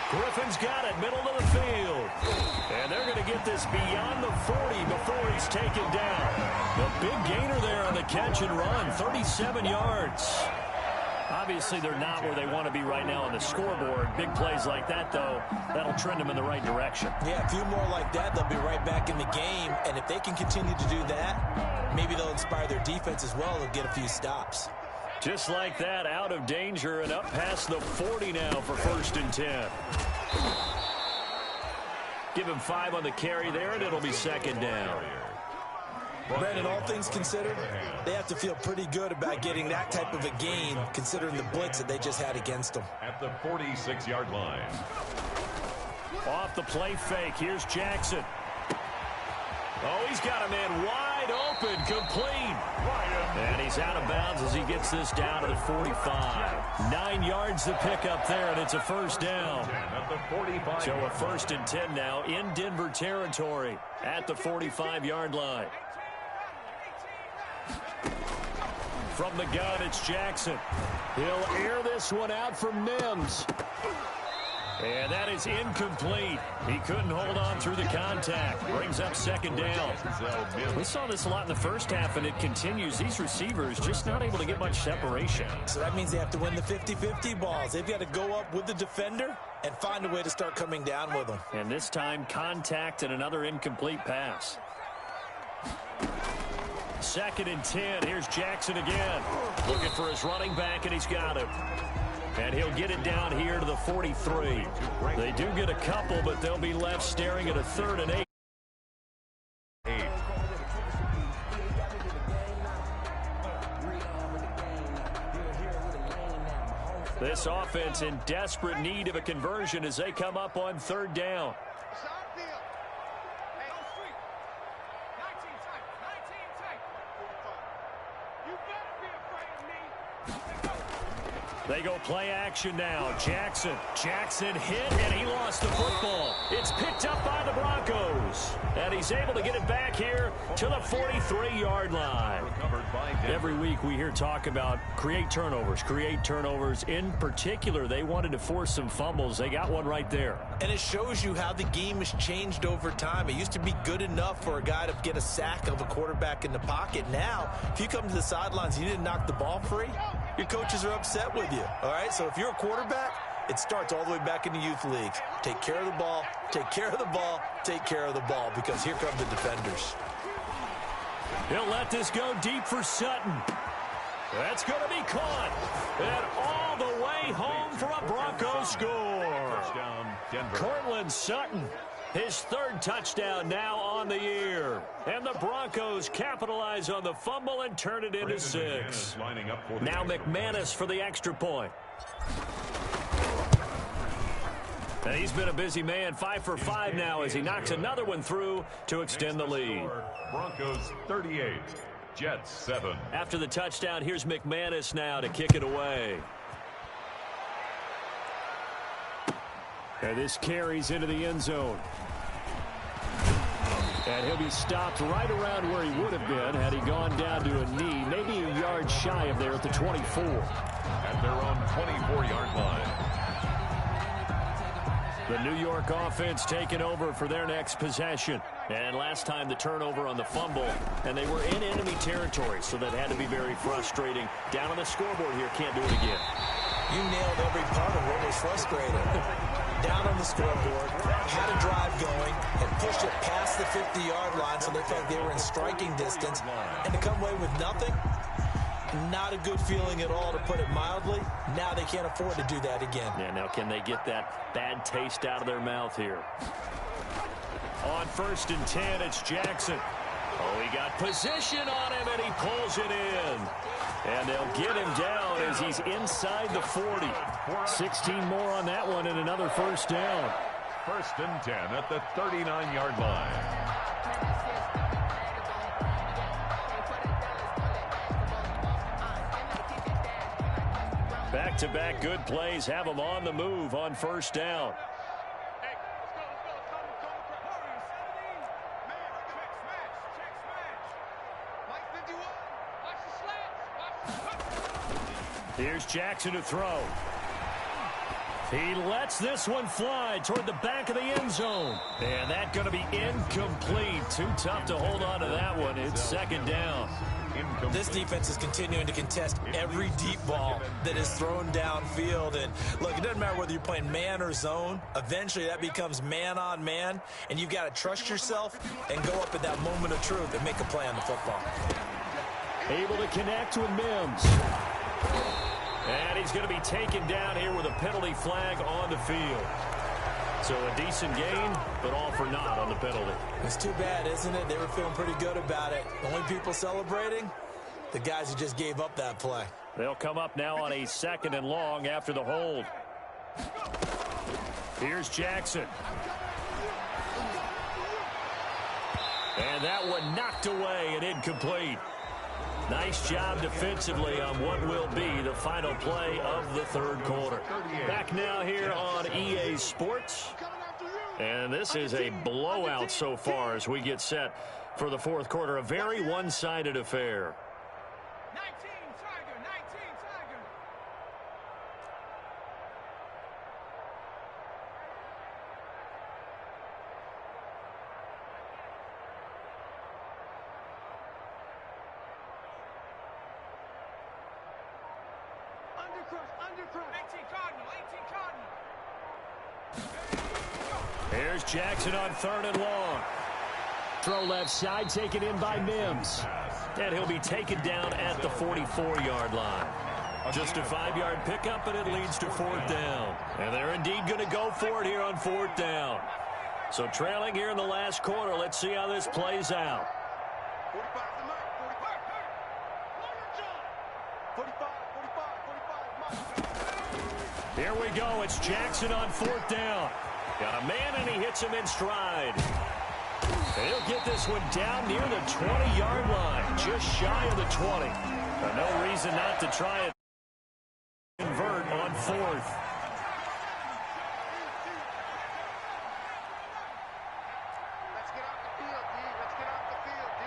Griffin's got it, middle of the field. And they're going to get this beyond the 40 before he's taken down. The big gainer there on the catch and run, 37 yards. Obviously, they're not where they want to be right now on the scoreboard. Big plays like that, though, that'll trend them in the right direction. Yeah, a few more like that, they'll be right back in the game. And if they can continue to do that, maybe they'll inspire their defense as well. They'll get a few stops. Just like that, out of danger and up past the 40 now for 1st and 10. Give him 5 on the carry there, and it'll be 2nd down. Brandon, all things considered, they have to feel pretty good about getting that type of a gain, considering the blitz that they just had against them. At the 46-yard line. Off the play fake, here's Jackson. Oh, he's got a man wide open, complete. And he's out of bounds as he gets this down to the 45. 9 yards to pick up there, and it's a first down. So a 1st and 10 now in Denver territory at the 45-yard line. From the gun, it's Jackson. He'll air this one out for Mims. And that is incomplete. He couldn't hold on through the contact. Brings up 2nd down. We saw this a lot in the first half, and it continues. These receivers just not able to get much separation. So that means they have to win the 50-50 balls. They've got to go up with the defender and find a way to start coming down with them. And this time, contact and another incomplete pass. 2nd and 10. Here's Jackson again. Looking for his running back, and he's got him. And he'll get it down here to the 43. They do get a couple, but they'll be left staring at a 3rd and 8. This offense in desperate need of a conversion as they come up on 3rd down. They go play action now. Jackson hit, and he lost the football. It's picked up by the Broncos. And he's able to get it back here to the 43-yard line. Every week we hear talk about create turnovers. In particular, they wanted to force some fumbles. They got one right there. And it shows you how the game has changed over time. It used to be good enough for a guy to get a sack of a quarterback in the pocket. Now, if you come to the sidelines and you didn't knock the ball free, your coaches are upset with you. All right, so if you're a quarterback, it starts all the way back in the youth leagues. Take care of the ball, take care of the ball, take care of the ball, because here come the defenders. He'll let this go deep for Sutton. That's going to be caught. And all the way home for a Broncos score. Cortland Sutton, his 3rd touchdown now on the year. And the Broncos capitalize on the fumble and turn it into 6. Now McManus for the extra point. And he's been a busy man, 5 for 5 now as he knocks another one through to extend the lead. Broncos 38, Jets 7. After the touchdown, here's McManus now to kick it away. And this carries into the end zone. And he'll be stopped right around where he would have been had he gone down to a knee, maybe a yard shy of there at the 24. At their own 24-yard line. The New York offense taking over for their next possession. And last time the turnover on the fumble, and they were in enemy territory, so that had to be very frustrating. Down on the scoreboard here, can't do it again. You nailed every part of what was frustrating. Down on the scoreboard, had a drive going, and pushed it past the 50-yard line so they felt they were in striking distance. And to come away with nothing, Not a good feeling at all, to put it mildly. Now they can't afford to do that again. Yeah, now can they get that bad taste out of their mouth here? On 1st and 10, it's Jackson. Oh, he got position on him, and he pulls it in. And they'll get him down as he's inside the 40. 16 more on that one and another first down. 1st and 10 at the 39-yard line. Back-to-back good plays have them on the move on first down. Here's Jackson to throw. He lets this one fly toward the back of the end zone. And that's going to be incomplete. Too tough to hold on to that one. It's 2nd down. This defense is continuing to contest every deep ball that is thrown downfield. And look, it doesn't matter whether you're playing man or zone. Eventually that becomes man on man. And you've got to trust yourself and go up at that moment of truth and make a play on the football. Able to connect with Mims. And he's going to be taken down here with a penalty flag on the field. So a decent gain, but all for naught on the penalty. It's too bad, isn't it? They were feeling pretty good about it. The only people celebrating, the guys who just gave up that play. They'll come up now on a 2nd and long after the hold. Here's Jackson. And that one knocked away and incomplete. Nice job defensively on what will be the final play of the 3rd quarter. Back now here on EA Sports. And this is a blowout so far as we get set for the 4th quarter. A very one-sided affair. Here's Jackson on 3rd and long. Throw left side, taken in by Mims. And he'll be taken down at the 44-yard line. Just a 5-yard pickup, and it leads to 4th down. And they're indeed going to go for it here on 4th down. So trailing here in the last quarter, let's see how this plays out. 45. Here we go. It's Jackson on 4th down. Got a man, and he hits him in stride. He'll get this one down near the 20-yard line, just shy of the 20. No reason not to try it. Convert on 4th. Let's get off the field, D. Let's get off the field, D.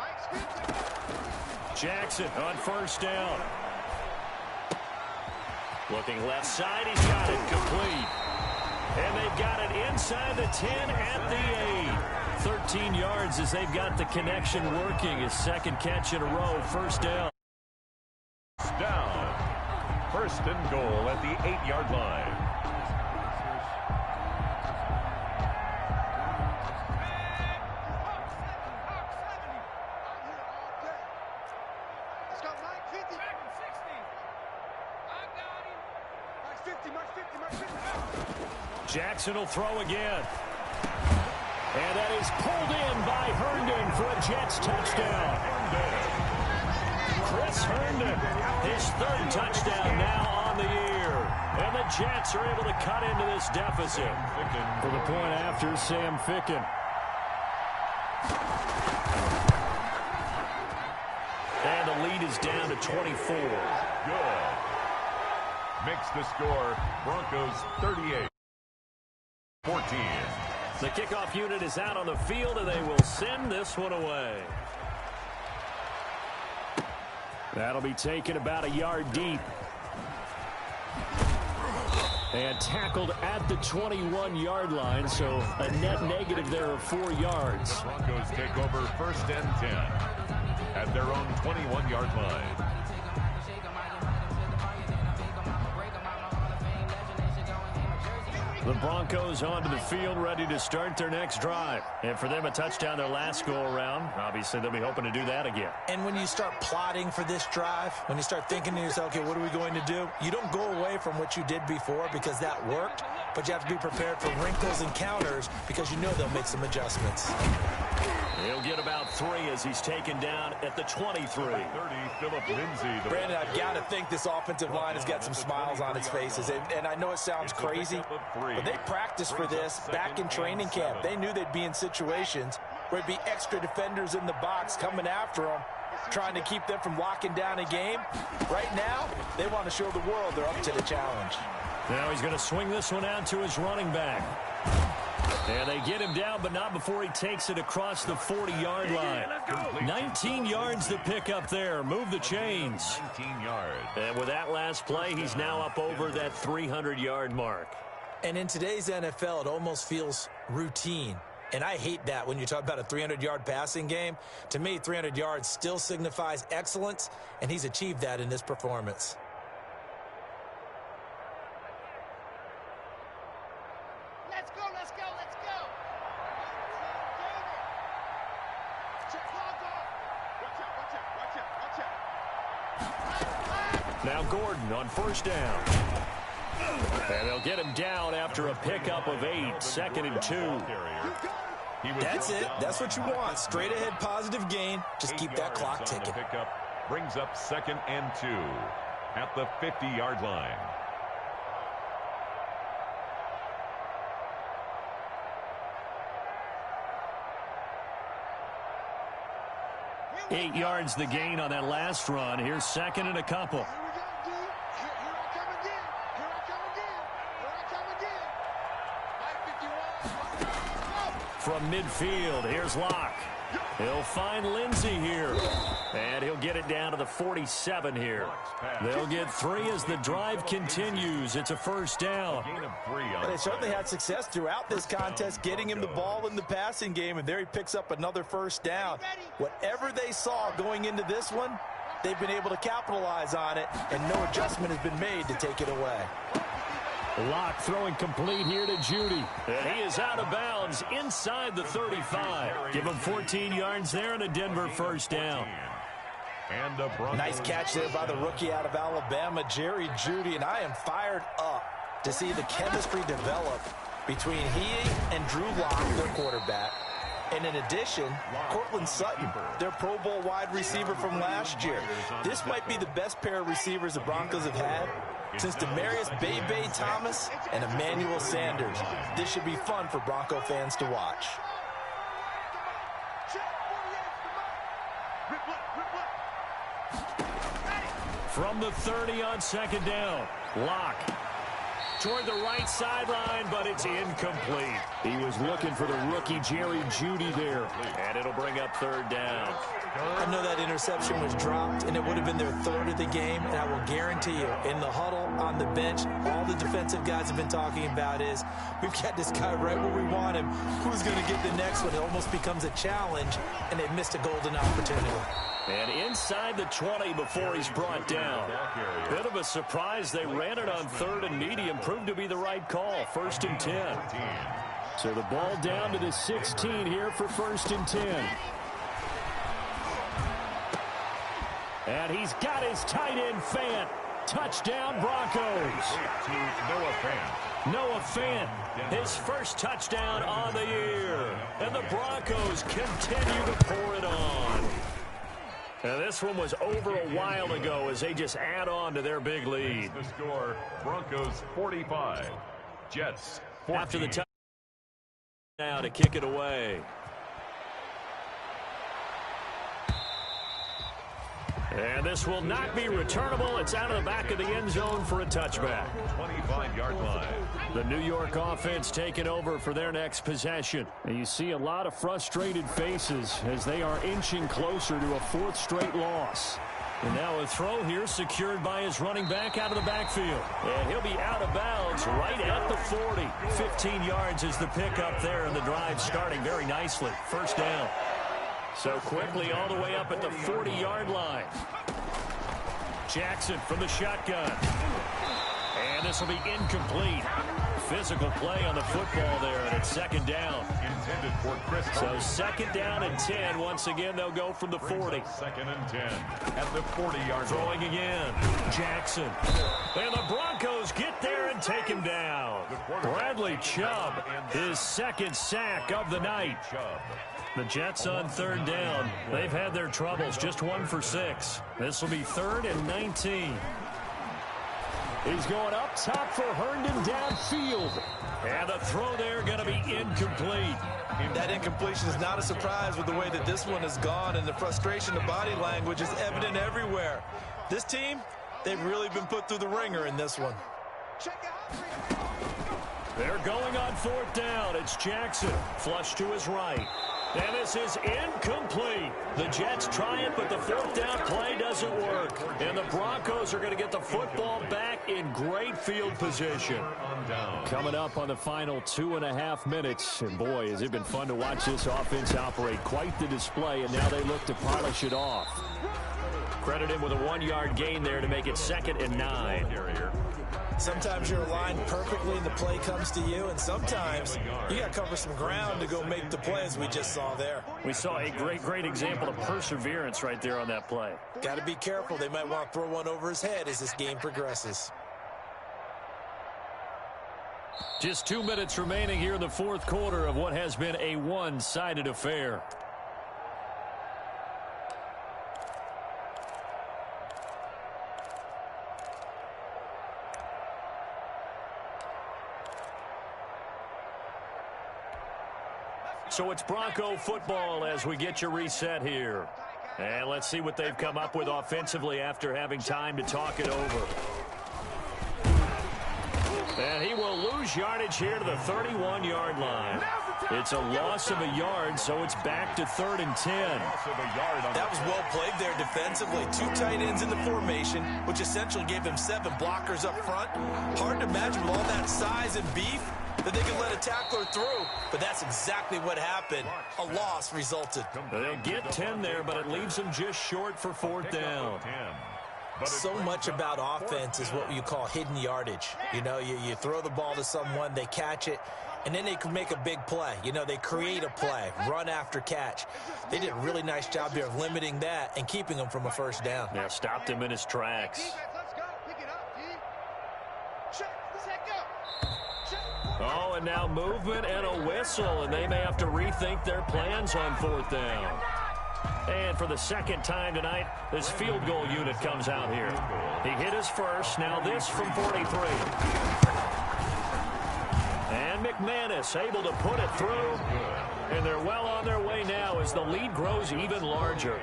Mike's Jackson on 1st down. Looking left side, he's got it complete. And they've got it inside the 10 at the 8. 13 yards as they've got the connection working. His 2nd catch in a row, 1st down. Down. 1st and goal at the 8-yard line. Let's go, Mike 50. 50. Jackson will throw again. And that is pulled in by Herndon for a Jets touchdown. Chris Herndon, his 3rd touchdown now on the year. And the Jets are able to cut into this deficit. For the point after, Sam Ficken. And the lead is down to 24. Good. Makes the score Broncos 38. 14. The kickoff unit is out on the field, and they will send this one away. That'll be taken about a yard deep. And tackled at the 21-yard line, so a net negative there of 4 yards. The Broncos take over 1st and 10 at their own 21-yard line. The Broncos onto the field, ready to start their next drive. And for them, a touchdown their last go-around. Obviously, they'll be hoping to do that again. And when you start plotting for this drive, when you start thinking to yourself, okay, what are we going to do? You don't go away from what you did before because that worked, but you have to be prepared for wrinkles and counters because you know they'll make some adjustments. He'll get about 3 as he's taken down at the 23. 30, Phillip Lindsay. Brandon, I've got to think this offensive line has got some smiles on its faces. And I know it sounds crazy, but they practiced for this back in training camp. They knew they'd be in situations where there'd be extra defenders in the box coming after them, trying to keep them from locking down a game. Right now, they want to show the world they're up to the challenge. Now he's going to swing this one out to his running back. And they get him down, but not before he takes it across the 40-yard line. 19 yards to pick up there. Move the chains. 19 yards. And with that last play, he's now up over that 300-yard mark. And in today's NFL, it almost feels routine. And I hate that when you talk about a 300-yard passing game. To me, 300 yards still signifies excellence, and he's achieved that in this performance. Let's go, let's go, let's go. Now Gordon on first down. And they'll get him down after a pickup of 8, 2nd and 2. That's it. That's what you want. Straight ahead positive gain. Just keep that clock ticking. Pickup brings up 2nd and 2 at the 50-yard line. Eight yards the gain on that last run. Here's 2nd and a couple. From midfield, here's Locke. He'll find Lindsay here. And he'll get it down to the 47 here. They'll get 3 as the drive continues. It's a first down. They certainly had success throughout this contest, getting him the ball in the passing game, and there he picks up another first down. Whatever they saw going into this one, they've been able to capitalize on it, and no adjustment has been made to take it away. Locke throwing complete here to Judy. And he is out of bounds inside the 35. Give him 14 yards there and a Denver first down. And nice catch there by the rookie out of Alabama, Jerry Judy. And I am fired up to see the chemistry develop between he and Drew Lock, their quarterback. And in addition, Cortland Sutton, their Pro Bowl wide receiver from last year. This might be the best pair of receivers the Broncos have had since Demarius Bebe Thomas and Emmanuel Sanders. This should be fun for Bronco fans to watch. From the 30 on 2nd down, Locke toward the right sideline, but it's incomplete. He was looking for the rookie Jerry Judy there, and it'll bring up 3rd down. I know that interception was dropped, and it would have been their 3rd of the game, and I will guarantee you, in the huddle, on the bench, all the defensive guys have been talking about is, we've got this guy right where we want him. Who's going to get the next one? It almost becomes a challenge, and they've missed a golden opportunity. And inside the 20 before he's brought down. Bit of a surprise. They ran it on 3rd and medium. Proved to be the right call. 1st and 10. So the ball down to the 16 here for 1st and 10. And he's got his tight end Fant. Touchdown Broncos. Noah Fant, his first touchdown on the year. And the Broncos continue to pour it on. And this one was over a while ago as they just add on to their big lead. The score, Broncos 45, Jets 14. After the touchdown now to kick it away. And this will not be returnable. It's out of the back of the end zone for a touchback. 25-yard line. The New York offense taking over for their next possession. And you see a lot of frustrated faces as they are inching closer to a 4th straight loss. And now a throw here secured by his running back out of the backfield. And he'll be out of bounds right at the 40. 15 yards is the pickup there, and the drive starting very nicely. First down. So quickly all the way up at the 40-yard line. Jackson from the shotgun. And this will be incomplete. physical play on the football there, and it's second down. Intended for Chris. So second down and 10. Once again, they'll go from the 40. Second and 10 at the 40-yard line. Throwing again. Jackson. And the Broncos get there and take him down. Bradley Chubb, his second sack of the night. The Jets on third down. They've had their troubles, just 1 for 6. This will be 3rd and 19. He's going up top for Herndon downfield. And the throw there going to be incomplete. That incompletion is not a surprise with the way that this one has gone, and the frustration of body language is evident everywhere. This team, they've really been put through the ringer in this one. They're going on 4th down. It's Jackson. Flush to his right. And this is incomplete. The Jets try it, but the 4th down play doesn't work. And the Broncos are going to get the football back in great field position. Coming up on the final 2.5 minutes. And boy, has it been fun to watch this offense operate. Quite the display, and now they look to polish it off. Credit him with a 1-yard gain there to make it 2nd and 9. Sometimes you're aligned perfectly and the play comes to you, and sometimes you got to cover some ground to go make the play, as we just saw there. We saw a great example of perseverance right there on that play. Got to be careful. They might want to throw one over his head as this game progresses. Just 2 minutes remaining here in the 4th quarter of what has been a one-sided affair. So it's Bronco football as we get you reset here. And let's see what they've come up with offensively after having time to talk it over. And he will lose yardage here to the 31-yard line. It's a loss of a yard, so it's back to 3rd and 10. That was well played there defensively. 2 tight ends in the formation, which essentially gave them 7 blockers up front. Hard to imagine with all that size and beef that they could let a tackler through, but that's exactly what happened. A loss resulted. They'll get 10 there, but it leaves them just short for 4th down. So much about offense is what you call hidden yardage. You know, you throw the ball to someone, they catch it, and then they can make a big play. You know, they create a play, run after catch. They did a really nice job here of limiting that and keeping them from a 1st down. Yeah, stopped him in his tracks. Oh, and now movement and a whistle, and they may have to rethink their plans on 4th down. And for the 2nd time tonight, this field goal unit comes out here. He hit his first, now this from 43. And McManus able to put it through, and they're well on their way now as the lead grows even larger.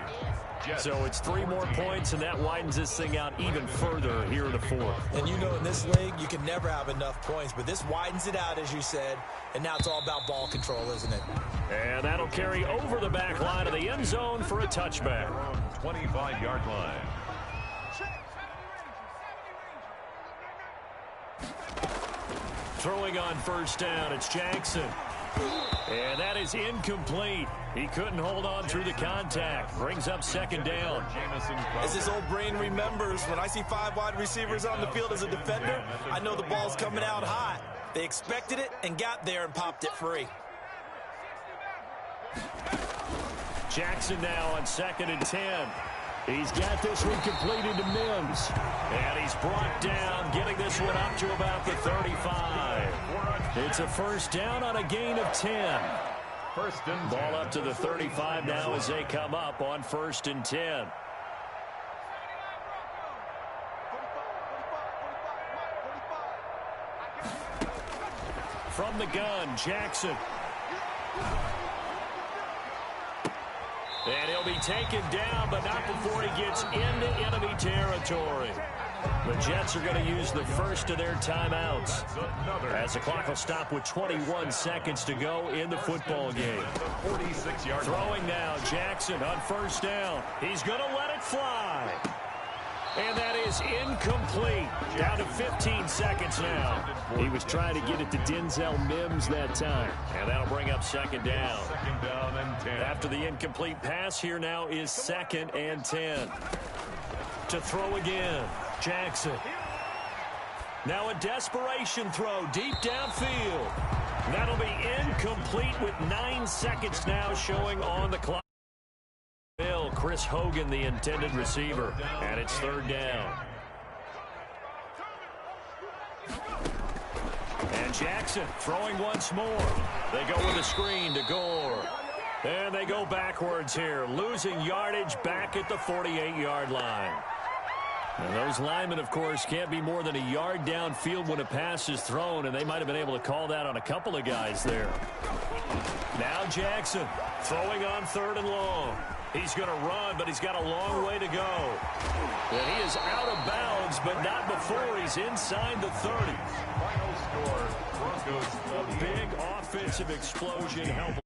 So it's 3 more points, and that widens this thing out even further here in the 4th. And you know, in this league, you can never have enough points, but this widens it out, as you said, and now it's all about ball control, isn't it? And that'll carry over the back line of the end zone for a touchback. 25-yard line. Throwing on 1st down, it's Jackson. And that is incomplete. He couldn't hold on through the contact. Brings up 2nd down. As his old brain remembers, when I see 5 wide receivers on the field as a defender, I know the ball's coming out hot. They expected it and got there and popped it free. Jackson now on 2nd and 10. He's got this one completed to Mims. And he's brought down, getting this one up to about the 35. It's a 1st down on a gain of 10. Ball up to the 35 now as they come up on 1st and 10. From the gun, Jackson. And he'll be taken down, but not before he gets into enemy territory. The Jets are going to use the first of their timeouts as the clock will stop with 21 seconds to go in the football game. Throwing now, Jackson on 1st down. He's going to let it fly. And that is incomplete. Down to 15 seconds now. He was trying to get it to Denzel Mims that time. And that'll bring up 2nd down. After the incomplete pass, here now is 2nd and 10. To throw again, Jackson. Now a desperation throw deep downfield. That'll be incomplete with 9 seconds now showing on the clock. Chris Hogan, the intended receiver, and it's 3rd down. And Jackson throwing once more. They go with a screen to Gore. And they go backwards here, losing yardage back at the 48-yard line. And those linemen, of course, can't be more than a yard downfield when a pass is thrown, and they might have been able to call that on a couple of guys there. Now Jackson throwing on 3rd and long. He's going to run, but he's got a long way to go. And he is out of bounds, but not before he's inside the 30. Final score, Broncos. A big offensive explosion helping.